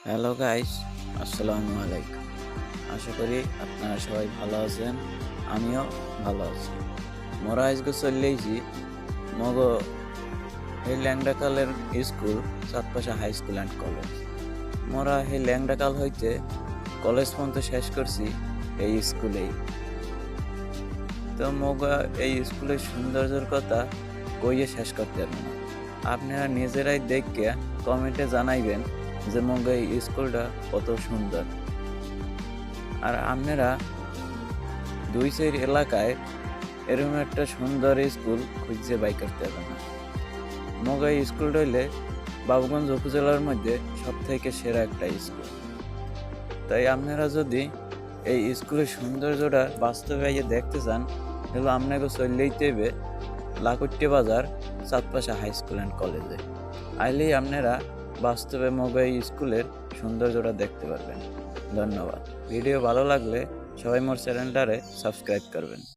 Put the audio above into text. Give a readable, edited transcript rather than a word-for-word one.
Hello guys, আসসালামু আলাইকুম। আশা করি আপনারা সবাই ভালো আছেন। আমিও ভালো আছি। মোরা আজকে চলেইছি মগ এই ল্যাংড়াকালের school Chandpasha high school and college. মোরা এই ল্যাংড়াকাল হইতে কলেজ পর্যন্ত শেষ করছি এই স্কুলেই। তো মগা এই স্কুলের সৌন্দর্যের কথা কইয়ে শেষ করতে পারবো না। আপনারা নিজেরাই দেখে কমেন্টে জানাইবেন যে মগা এই স্কুলটা কত সুন্দর। আর আপনারা দুই সাইড এলাকায় এরকম একটা সুন্দর স্কুল খুঁজে বাই করতে হবে না। মগা এই স্কুলটা হইলে বাবুগঞ্জ উপজেলার মধ্যে সব থেকে সেরা একটা স্কুল। তাই আপনারা যদি এই স্কুলের সৌন্দর্যটা বাস্তবে দেখতে চান তাহলে আপনাকে চললেই দেবে লাকুট্টি বাজার চাঁদপাশা হাই স্কুল অ্যান্ড কলেজে। আইলেই আপনারা বাস্তবে মগা এই স্কুলের সৌন্দর্যটা দেখতে পারবেন। ধন্যবাদ। ভিডিও ভালো লাগলে সবাই মোর চ্যানেলটারে সাবস্ক্রাইব করবেন।